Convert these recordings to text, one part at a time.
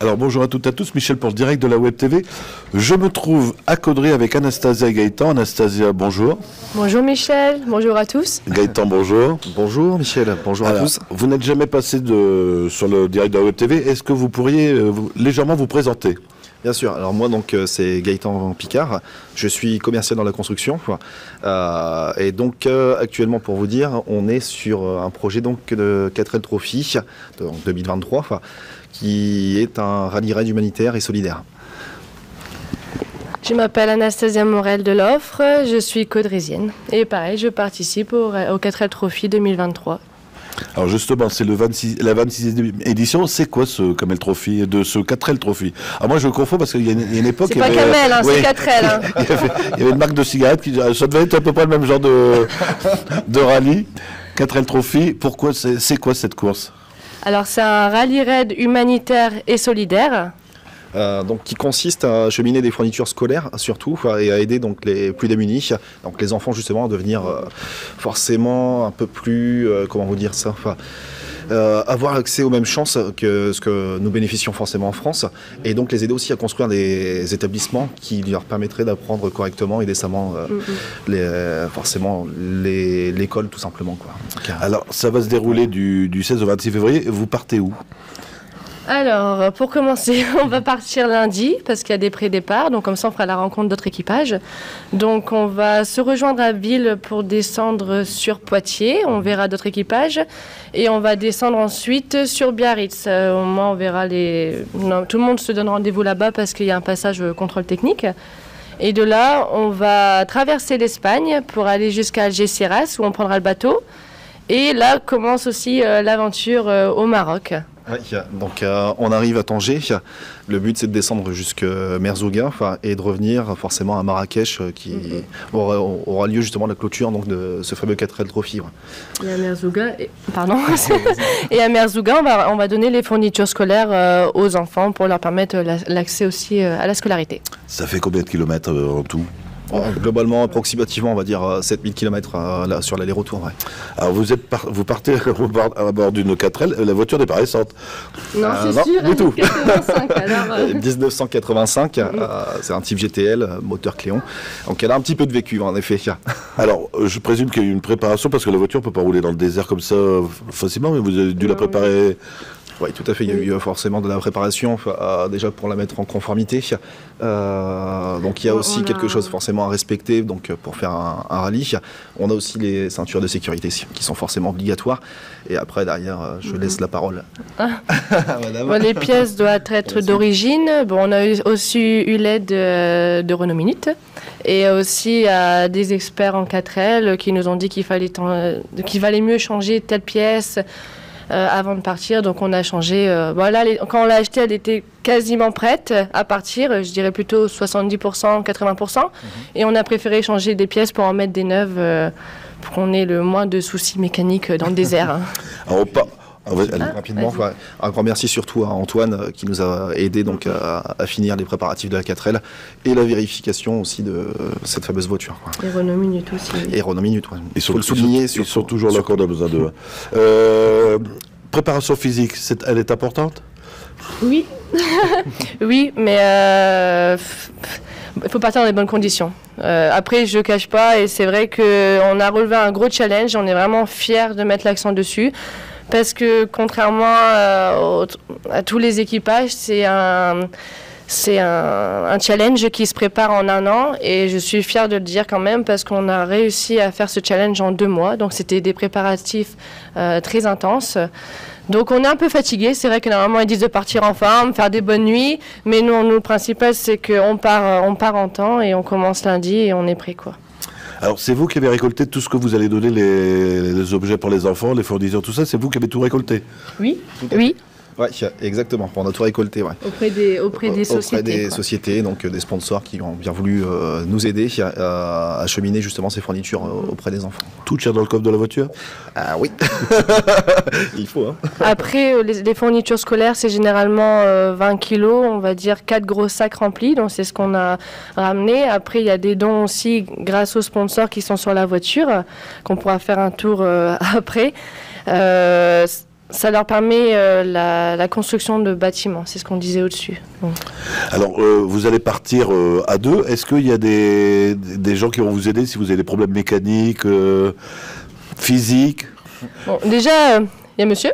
Alors bonjour à toutes et à tous, Michel pour le direct de la Web TV. Je me trouve à Caudry avec Anastasia et Gaëtan. Anastasia, bonjour. Bonjour Michel, bonjour à tous. Gaëtan, bonjour. Bonjour Michel, bonjour à tous. Vous n'êtes jamais passé sur le direct de la Web TV. Est-ce que vous pourriez légèrement vous présenter ? Bien sûr, alors moi donc c'est Gaëtan Picard, je suis commercial dans la construction et donc actuellement pour vous dire on est sur un projet donc de 4L Trophy donc 2023 qui est un rallye raid humanitaire et solidaire. Je m'appelle Anastasia Morel de l'Offre, je suis caudrysienne et pareil je participe au 4L Trophy 2023. Alors justement, c'est la 26e édition. C'est quoi ce Camel Trophy, de ce 4L Trophy? Alors moi je confonds parce qu'il y a une époque... C'est pas Camel, oui, c'est 4L. Hein. il y avait une marque de cigarettes qui... Ça devait être à peu près le même genre de rallye. 4L Trophy, pourquoi c'est quoi cette course? Alors c'est un rallye raid humanitaire et solidaire. Donc qui consiste à acheminer des fournitures scolaires surtout et à aider donc les plus démunis, donc les enfants justement à devenir forcément un peu plus, comment vous dire ça, avoir accès aux mêmes chances que ce que nous bénéficions forcément en France et donc les aider aussi à construire des établissements qui leur permettraient d'apprendre correctement et décemment forcément l'école tout simplement quoi. Alors ça va se dérouler du 16 au 26 février, vous partez où ? Alors, pour commencer, on va partir lundi parce qu'il y a des pré-départs, donc comme ça on fera la rencontre d'autres équipages. Donc on va se rejoindre à Ville pour descendre sur Poitiers, on verra d'autres équipages et on va descendre ensuite sur Biarritz. Au moins on verra tout le monde se donne rendez-vous là-bas parce qu'il y a un passage contrôle technique. Et de là, on va traverser l'Espagne pour aller jusqu'à Algeciras où on prendra le bateau. Et là commence aussi l'aventure au Maroc. Oui, donc on arrive à Tanger. Le but c'est de descendre jusqu'à Merzouga et de revenir forcément à Marrakech qui aura lieu justement la clôture donc, de ce fameux 4L Trophy. Ouais. Et à Merzouga, et à Merzouga on va donner les fournitures scolaires aux enfants pour leur permettre l'accès aussi à la scolarité. Ça fait combien de kilomètres en tout ? Globalement, approximativement, on va dire 7000 km sur l'aller-retour. Ouais. Alors vous partez à bord d'une 4L, la voiture n'est pas récente. Non, c'est sûr, du tout. 1985, c'est un type GTL, moteur Cléon. Donc elle a un petit peu de vécu, en effet. Alors, je présume qu'il y a eu une préparation, parce que la voiture ne peut pas rouler dans le désert comme ça facilement, mais vous avez dû la préparer... Oui, tout à fait. Il y a eu forcément de la préparation déjà pour la mettre en conformité. Donc il y a aussi quelque chose forcément à respecter donc, pour faire un rallye. On a aussi les ceintures de sécurité qui sont forcément obligatoires. Et après, derrière, je laisse la parole. Bon, les pièces doivent être d'origine. Bon, on a aussi eu l'aide de Renault Minute. Et aussi des experts en 4L qui nous ont dit qu'il valait mieux changer telle pièce avant de partir, donc on a changé. Quand on l'a achetée, elle était quasiment prête à partir, je dirais plutôt 70%, 80%. Et on a préféré changer des pièces pour en mettre des neuves pour qu'on ait le moins de soucis mécaniques dans le désert. Hein. Alors, rapidement, un grand merci surtout à Antoine qui nous a aidé donc à finir les préparatifs de la 4L et la vérification aussi de cette fameuse voiture. Quoi. Et Renault Minute aussi. Et Renault Minute, ouais. Il faut le souligner. Ils sont toujours là quand on a besoin d'eux. Préparation physique, elle est importante ? Oui. Oui, mais il faut partir dans les bonnes conditions. Après, je ne cache pas, et c'est vrai qu'on a relevé un gros challenge, on est vraiment fiers de mettre l'accent dessus. Parce que contrairement à tous les équipages, c'est un challenge qui se prépare en 1 an et je suis fière de le dire quand même parce qu'on a réussi à faire ce challenge en 2 mois. Donc c'était des préparatifs très intenses. Donc on est un peu fatigué. C'est vrai que normalement ils disent de partir en forme, faire des bonnes nuits. Mais nous, le principal c'est qu'on part en temps et on commence lundi et on est prêt quoi. Alors, c'est vous qui avez récolté tout ce que vous allez donner, les objets pour les enfants, les fournitures, tout ça, c'est vous qui avez tout récolté? Oui, oui. Oui, exactement. On a tout récolté. Ouais. Auprès des sociétés. Auprès des sociétés, donc des sponsors qui ont bien voulu nous aider à acheminer justement ces fournitures auprès des enfants. Tout tient dans le coffre de la voiture? Ah oui, il faut. Hein. Après, les fournitures scolaires, c'est généralement 20 kilos, on va dire 4 gros sacs remplis, donc c'est ce qu'on a ramené. Après, il y a des dons aussi grâce aux sponsors qui sont sur la voiture, qu'on pourra faire un tour après. ça leur permet la construction de bâtiments, c'est ce qu'on disait au-dessus. Donc. Alors, vous allez partir à deux. Est-ce qu'il y a des gens qui vont vous aider si vous avez des problèmes mécaniques, physiques? Bon, déjà, il y a monsieur.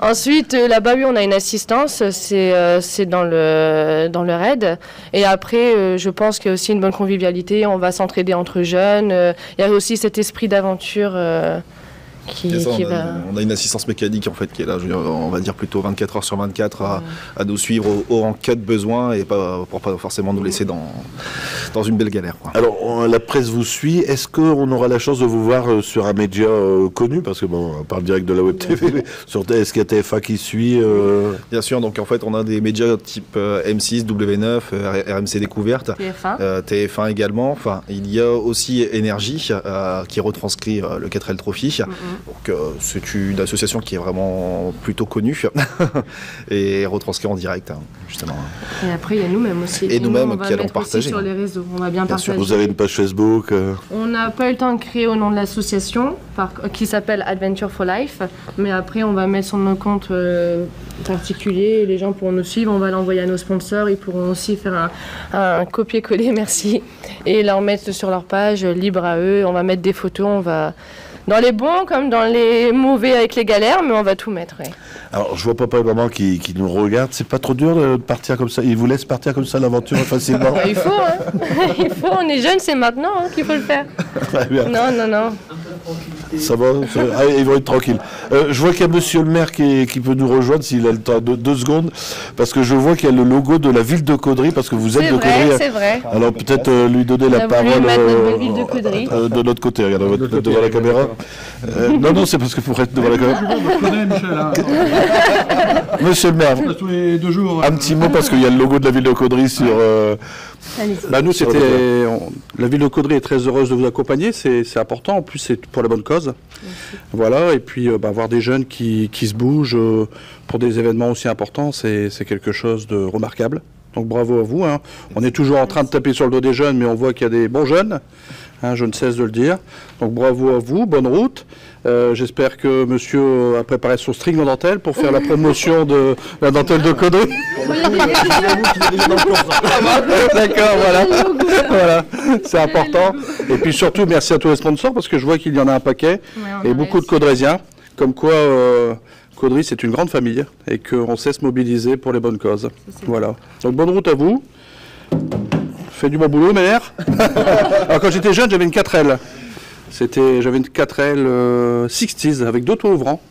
Ensuite, là-bas, oui, on a une assistance, c'est dans le raid. Et après, je pense qu'il y a aussi une bonne convivialité, on va s'entraider entre jeunes. Il y a aussi cet esprit d'aventure on a une assistance mécanique en fait qui est là, on va dire plutôt 24 heures sur 24 à nous suivre en cas de besoin et pour pas forcément nous laisser dans une belle galère, quoi. Alors la presse vous suit, est-ce qu'on aura la chance de vous voir sur un média connu, parce que bon, on parle direct de la web TV, est-ce qu'il y a TF1 qui suit Bien sûr, donc en fait on a des médias type M6, W9, RMC Découverte, TF1 également, enfin il y a aussi Énergie qui retranscrit le 4L Trophy. Donc c'est une association qui est vraiment plutôt connue et retranscrite en direct, justement. Et après il y a nous-mêmes aussi. Et nous-mêmes qui allons partager. Sur les réseaux, on va bien partager. Vous avez une page Facebook On n'a pas eu le temps de créer au nom de l'association qui s'appelle Adventure for Life, mais après on va mettre sur nos comptes particuliers, les gens pourront nous suivre, on va l'envoyer à nos sponsors, ils pourront aussi faire un copier-coller, merci, et leur mettre sur leur page, libre à eux, on va mettre des photos, on va... Dans les bons comme dans les mauvais avec les galères, mais on va tout mettre. Ouais. Alors, je vois papa et maman qui nous regardent. C'est pas trop dur de partir comme ça? Ils vous laissent partir comme ça l'aventure facilement? Il faut, hein. Il faut. On est jeunes, c'est maintenant qu'il faut le faire. Très bien. Non. Ça va, ah, ils vont être tranquilles. Je vois qu'il y a monsieur le maire qui peut nous rejoindre s'il a le temps, 2 secondes, parce que je vois qu'il y a le logo de la ville de Caudry, parce que vous êtes de Caudry. C'est vrai. Alors peut-être lui donner la parole ville de Caudry. De notre côté. Regardez, devant la caméra. Non, c'est parce que pour être devant la caméra. Je connais Michel. Hein. Monsieur le maire, tous les 2 jours. Un petit mot parce qu'il y a le logo de la ville de Caudry sur... nous, la ville de Caudry est très heureuse de vous accompagner, c'est important, en plus c'est pour la bonne cause. Merci. Voilà, et puis voir des jeunes qui se bougent pour des événements aussi importants, c'est quelque chose de remarquable. Donc bravo à vous, hein. On est toujours en train de taper sur le dos des jeunes, mais on voit qu'il y a des bons jeunes, hein, je ne cesse de le dire. Donc bravo à vous, bonne route. J'espère que monsieur a préparé son string en dentelle pour faire la promotion de la dentelle de Caudry. D'accord, voilà, c'est important. Et puis surtout, merci à tous les sponsors, parce que je vois qu'il y en a un paquet, et beaucoup de Caudrésiens, comme quoi Caudry c'est une grande famille, et qu'on sait se mobiliser pour les bonnes causes. Voilà. Donc bonne route à vous. Faites du bon boulot, mes mères. Alors quand j'étais jeune, j'avais une 4L. J'avais une 4L 60s avec 2 toits ouvrants,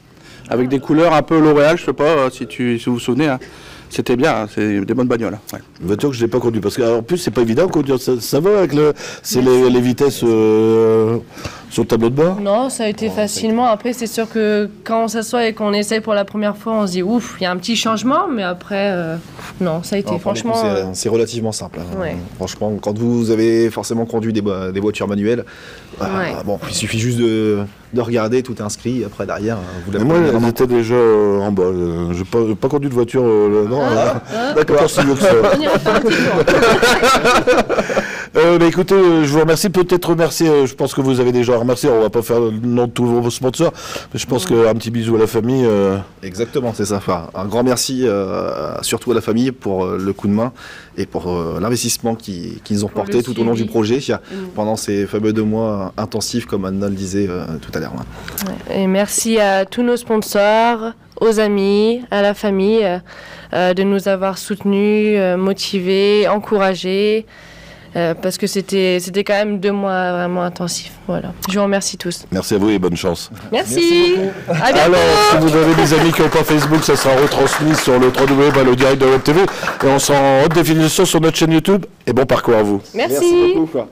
avec des couleurs un peu L'Oréal, je sais pas si vous vous souvenez. Hein. C'était bien, hein, c'est des bonnes bagnoles. Hein. Ouais. Une voiture que je n'ai pas conduite, parce qu'en plus c'est pas évident de conduire, ça va avec les vitesses sur le tableau de bord? Non, ça a été facilement. Après, c'est sûr que quand on s'assoit et qu'on essaye pour la première fois, on se dit ouf, il y a un petit changement, mais après, non, ça a été franchement... C'est relativement simple. Hein. Ouais. Franchement, quand vous avez forcément conduit des voitures manuelles, bon, il suffit juste de regarder, tout est inscrit, après derrière, vous l'avez... Moi, j'étais déjà en bas, je n'ai pas conduit de voiture, non. D'accord, c'est mieux que ça. On ira faire un petit tour. Écoutez, je vous remercie, peut-être remercier, je pense que vous avez déjà remercié, on va pas faire le nom de tous vos sponsors, mais je pense qu'un petit bisou à la famille. Exactement, c'est ça. Enfin, un grand merci surtout à la famille pour le coup de main et pour l'investissement qu'ils ont porté tout au long du projet pendant ces fameux 2 mois intensifs, comme Anna le disait tout à l'heure. Ouais. Et merci à tous nos sponsors, aux amis, à la famille, de nous avoir soutenus, motivés, encouragés. Parce que c'était quand même 2 mois vraiment intensifs. Voilà. Je vous remercie tous. Merci à vous et bonne chance. Merci. À bientôt. Alors, si vous avez des amis qui n'ont pas Facebook, ça sera retransmis sur le le direct de Web TV. Et on sera en haute définition sur notre chaîne YouTube. Et bon parcours à vous. Merci. Merci beaucoup.